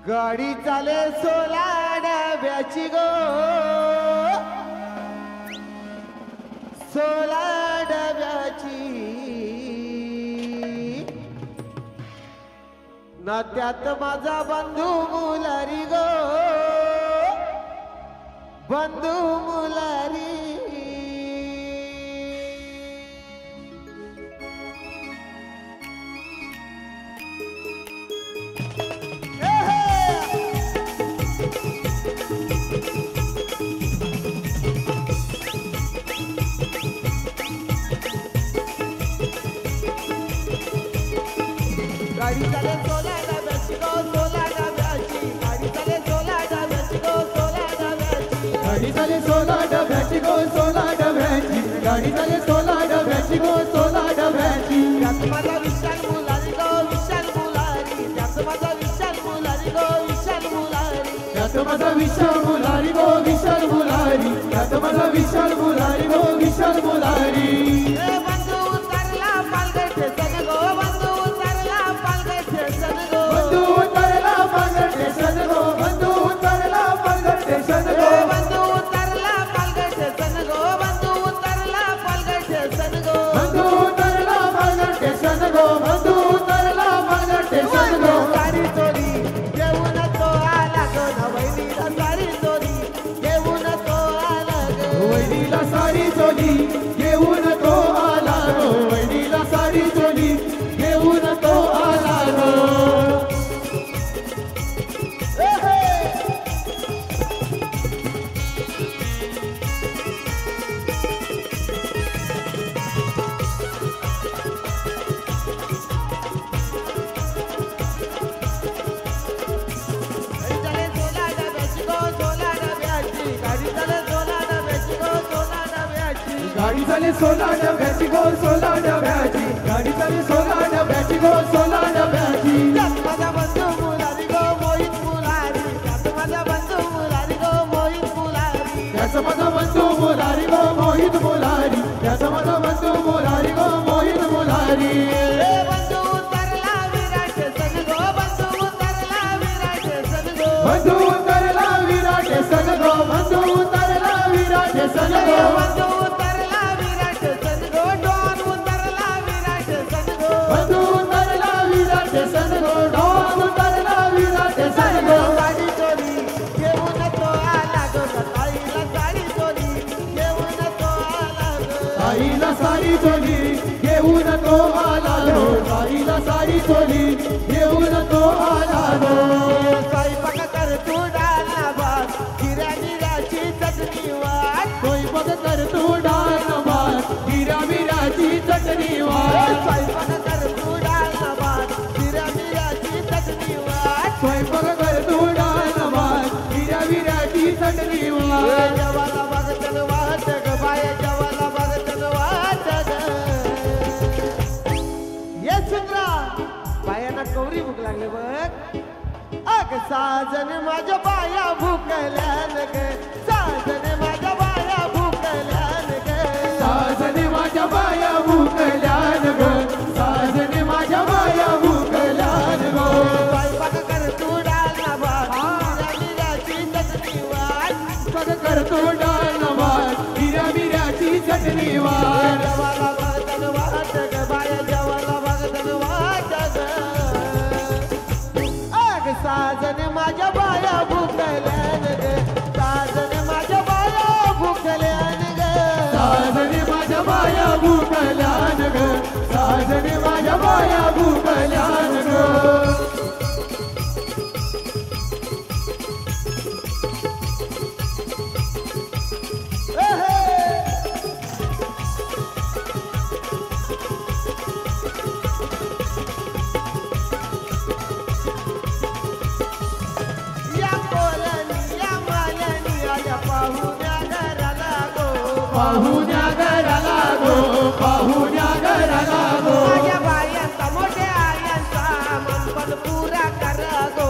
गाडी चाले सोलाड्याची गो सोलाड्याची ना त्यात माझा बंधू मुलारी गो बंधू मुलारी गाडी चाले सोला डब्याची गो सोला डब्याची गाडी चाले सोला डब्याची गो सोला डब्याची गाडी चाले सोला डब्याची गो सोला डब्याची गाडी चाले सोला डब्याची गो सोला डब्याची त्यात माझा विशाल मुलारी गो विशाल मुलारी त्यात माझा विशाल मुलारी गो विशाल मुलारी त्यात माझा विशाल मुलारी गो विशाल मुलारी त्यात माझा विशाल मुलारी गो विशाल मुलारी ए बंधू उतरला पालगडचे सन गो बंधू उतरला पालगडचे सन गो बंधू उतरला पालगडचे सन गो बंधू उतरला पालगडचे सन गो बंधू उतरला पालगडचे सन गो बंधू उतरला पालगडचे सन गो बंधू उतरला पालगडचे सन गो बंधू उतरला पालगडचे सन गो सारी चोरी घेऊन तो आला गो नवैनीला सारी चोरी घेऊन तो आला गो वैनीला सारी चोली घेऊन तो आला गो वैनीला सारी चोली घेऊन तो आला गो गाडी चाले सोला डब्याची गो सोला डब्याची गाडी चाले सोला डब्याची गो सोला डब्याची गाडी चाले सोला डब्याची गो सोला डब्याची त्यात माझा बंधू मुलारी गो मोहित मुलारी त्यात माझा बंधू मुलारी गो मोहित मुलारी त्याचा माझा बंधू मुलारी गो मोहित मुलारी त्याचा माझा बंधू मुलारी गो मोहित मुलारी ए बंधू उतरला विराट सन गो बंधू उतरला विराट सन गो बंधू उतरला विराट सन गो बंधू उतरला विराट सन गो बंधू उतरला विराट सन गो डॉन उतरला विराट सन गो बंधू उतरला विराट सन गो डॉन उतरला विराट सन गो साडी चोरी घेऊन तो आला गो ताईला साडी चोरी घेऊन तो आला गो आईला सारी चोली घेऊन तो आला गो आईला सारी चोली घेऊन तो आला गो स्वयंपाक कर तू डाळा भात हिऱ्या हिऱ्याची चटणी वाट स्वयंपाक कर तू डाळ भात हिरा मिराची चटणी वाट स्वयंपाक कर तू डाळा भात हिऱ्या हिऱ्याची चटणी वाट स्वयंपाक कर तू डाळ भात हिरा मिराची चटणी वाट जवाला बघतन वाट ग बाय जवाला बघतन वाट ग ये सुंदरा बायांना कवरी भूक लागली बघ अग साजन माझ्या बाया भूकल्यान ग साजन माझ्या बाया भूकल्यान ग साजने माझ्या बाया भूकल्यान ग साजने माझ्या बाया भूकल्यान ग स्वयंपाक कर तू डाळा भात हिऱ्याची चटणी वाट स्वयंपाक कर तू डाळ भात हिरा मिराची चटणी वाट जवाला बघतन वाट ग बाया जवाला बघतन वाट ग अग साजन माझ्या बाया भूकल्यान ग साजन माझ्या बाया भूकल्यान ग साजने माझ्या बाया भूकल्यान ग साजने माझ्या बाया भूकल्यान ग या कोलनी या मालनी आल्या पाहुण्या घराला गो पाहुण्या घराला गो पाहुण्या घराला गो माझ्या बायांचा मोठ्या आयांचा मनपण पुरा करा गो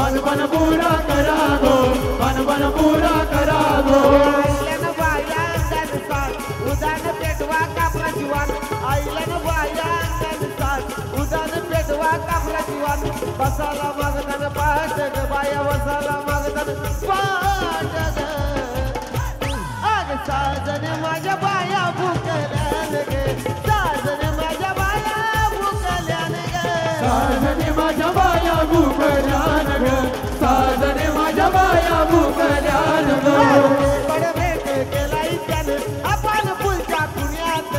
मनपण पुरा करा गो मनपण पुरा करा गो आईल्यानं बाया अंगण साथ उदान पेटवा का प्रज्वाल आईल्यानं बाया अंगण साथ उदान पेटवा कापराची वाट बसाला मागताना पाहत ग बाया बसाला मागताना पाहत ग अग साजन माझ्या बाया भुकल्यान ग साजन माझ्या बाया भुकल्यान ग साजने माझ्या बाया भुकल्यान ग साजने माझ्या बाया भुकल्यान ग रेकॉर्ड भेट केलाय त्यानं आपण पुलच्या कुण्यात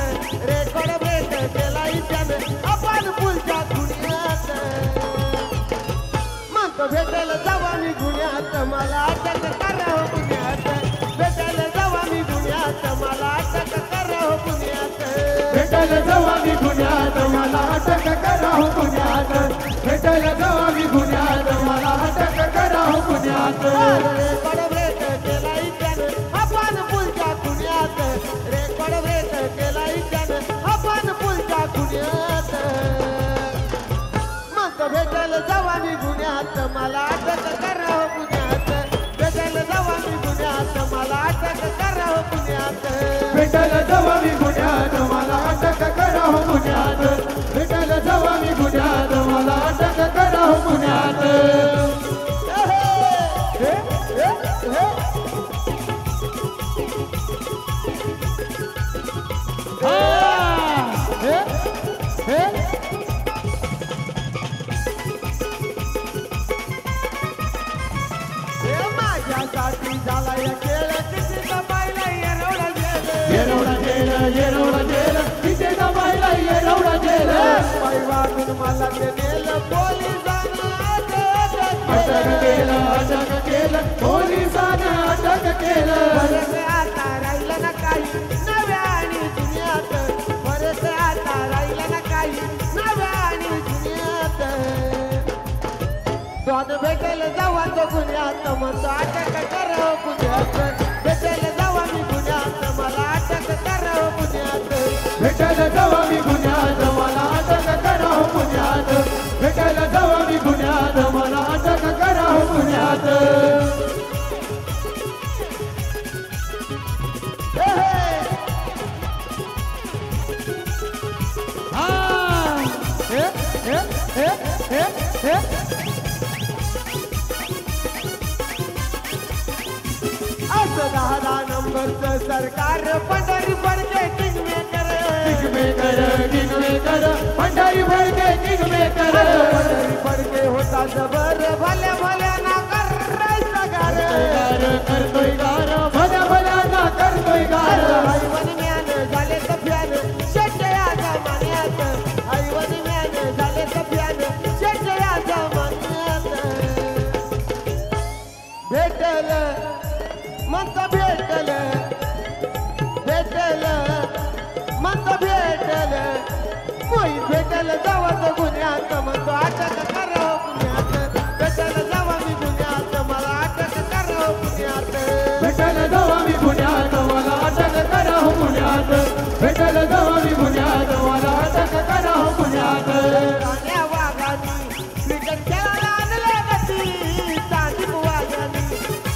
रेकॉर्ड भेट केलाय त्यानं आपण पुलच्या कुण्यात म्हणतो भेटायला जावा मी गुन्ह्यात मला अटक करा हो गुन्ह्यात भेटायला जावा मी गुन्ह्यात मला अटक करा हो गुन्ह्यात भेटायला जावा मी गुन्ह्यात मला अटक करा हो गुन्ह्यात भेटायला जावा मी गुन्ह्यात मला अटक करा हो गुन्ह्यात रेकॉर्ड भेट केलाय त्यानं आपण पुलच्या कुण्यात रेकॉर्ड भेट केलाय त्यानं आपण पुलच्या कुण्यात म्हणतो भेटायला जावा मी गुन्ह्यात मला अटक करा हो गुन्ह्यात भेटायला जावा मी गुन्ह्यात मला अटक करा हो गुन्ह्यात भेटायला जावा मी गुन्ह्यात मला अटक करा हो गुन्ह्यात भेटायला जावा मी गुन्ह्यात मला अटक करा हो गुन्ह्यात माझ्यासाठी झाला या खेळ किती दबायला येरवडा येरवडा जेल येरवडा जेल तिथे दबायला येरवडा जेल पाय वागून मला ते नेलं पोलिसांना अटक केलं पोलिसांना अटक केलं बरंच आता राहिलं ना काही नव्या आणि दुनियात बरंच आता राहिलं ना काही नव्या आणि दुनियात दोन भेटायला जावा तो गुन्ह्यात म्हणतो अटक करा हो गुन्ह्यात भेटायला जावा मी गुन्ह्यात मला अटक करा हो गुन्ह्यात भेटायला जावा मी गुन्ह्यात मला अटक करा हो गुन्ह्यात भेटायला जावा मी गुन्ह्यात मला अटक करा हो गुन्ह्यात असं 10 नंबरचं सरकार पंढरी पडते किंगमेकर पंढरी भरके किंगमेकर पंढरी पडके होता जबर भल्या भल्या ना करायचा गार करतोय गार भल्या भल्या ना करतोय गार आईवन म्यान झाले तर फ्यान शेटया जमान्यात आईवन म्यान झाले तर फ्यान शेटया जमान्यात भेटल म्हणत भेटल भेटल म्हणत भेटल मोही भेटल जावा तो गुन्ह्यात म्हणतो अटक करा हो गुन्ह्यात भेटल जावा मी गुन्ह्यात मला अटक करा हो गुन्ह्यात भेटायला जावा मी गुन्ह्यात मला अटक करा हो गुन्ह्यात भेटायला जावा मी गुन्ह्यात मला अटक करा हो गुन्ह्यात राण्या वाघानी क्रिकेट खेळायला आणले गती चांदी वाघानी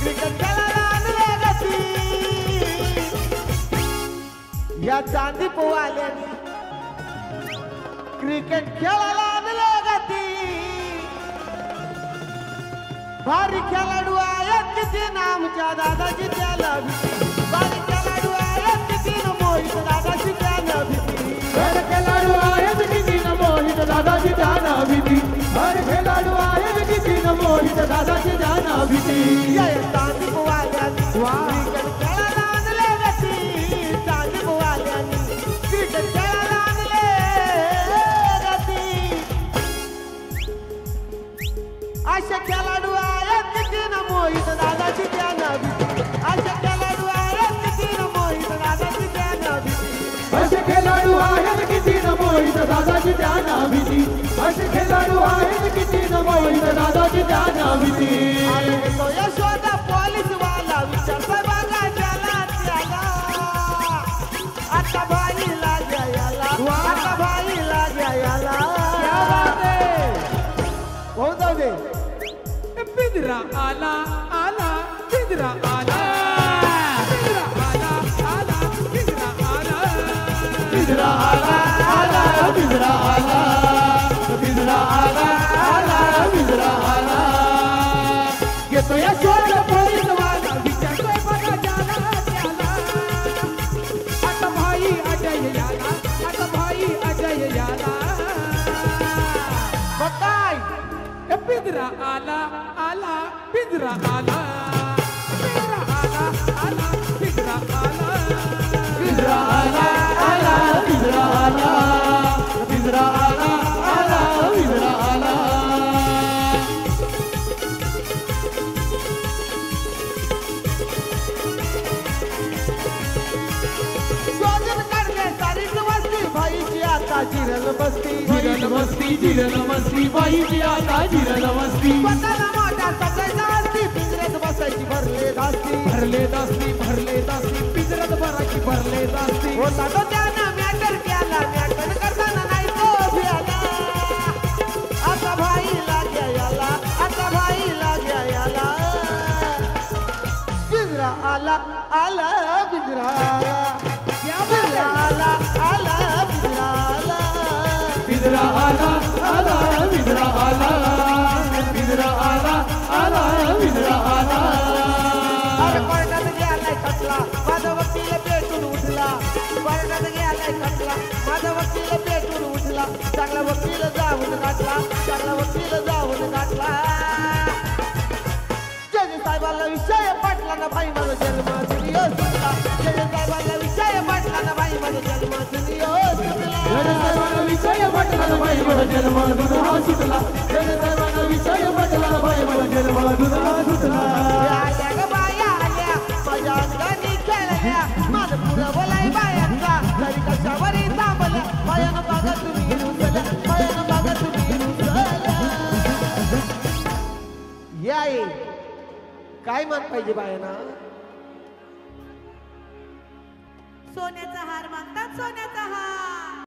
क्रिकेट खेळायला आणले गती या चांदी पोवाल्यानी क्रिकेट खेळायला आणले गती भारी खेळाडू आहेत किती नामच्या दादाची त्याला भीती भारी खेळाडू आहेत किती मोहित दादाची त्याला भीती हर खेळाडू आहेत किती न मोहित दादाची जाना भीती हर खेळाडू आहेत किती न मोहित दादाची जाना भीती या चांदी पोवाल्यानी क्रिकेट खेळायला आणले गती चांदी पोवाल्यानी क्रिकेट खेळायला आणले गती अशा खेळाडू आहेत किती न मोहित दादाची त्याला भीती अशा खेळाडू आहेत किती न मोहित दादाची त्याला भीती असे खेळाडू आहेत किती न मोहित दादाची जाना भीती असे खेळाडू आहेत किती न मोहित दादाची जाना भीती अरे तो यशोदा पोलीस वाला विचारतोय बघा त्याला त्याला आता भाईला द्यायला आता भाईला द्यायला होऊन जाऊ दे पिंजरा आला आला पिंजरा आला पिंजरा आला आला पिंजरा आला पिंजरा आला आला पिंजरा आला पिंजरा आला येतो या शोध पोलीसवाला विचारतोय बघा ज्याला त्याला आता भाई अजय याला आता भाई अजय याला मग काय ए पिंजरा आला आला पिंजरा आला पिंजरा आला आला पिंजरा आला पिंजरा आला आला पिंजरा आला पिंजरा आला आला पिंजरा आला शोधून काढले सारीच वस्ती भाईची आता जिरल बसती जिरल मस्ती जिरल मस्ती बाईची आता जिरल मस्ती स्वतःला मोठा सजायचा असती पिंजऱ्यात बसायची भरले धास्ती भरले दास्ती पिंजऱ्यात भरायची भरले दास्ती होता तो त्यानं मॅटर केला मॅटर करताना नाही तो भियाला आता भाईला घ्या याला आता भाईला घ्या याला पिंजरा आला आला पिंजरा आला पिंजरा आला आला पिंजरा आला पिंजरा आला आला पिंजरा आला पिंजरा आला आला पिंजरा आला अरे कोर्टात गेलाय खटला माझा वकील पेटून उठला कोर्टात गेलाय खटला माझा वकील पेटून उठला चांगला वकील जाऊन गाठला चांगला वकील जाऊन गाठला जज साहेबाला विषय पटला ना भाई माझा जन्म दुनिया सुटला जज साहेबाला विषय पटला ना भाई माझा जन्म दुनिया सुटला विषय पटला बाई मला जन्म दुधा सुटला विषय पटला बाई मला जन्म दुधा सुटला आल्या ग बाया आल्या माझ्या अंगाने खेळल्या माझं पुरं बोलाय बायांचा घरी कशावरही थांबल्या बायानं बघा तुम्ही रुसल्या बायानं बघा तुम्ही रुसल्या याय काय मान पाहिजे बायाना सोन्याचा हार मागतात सोन्याचा हार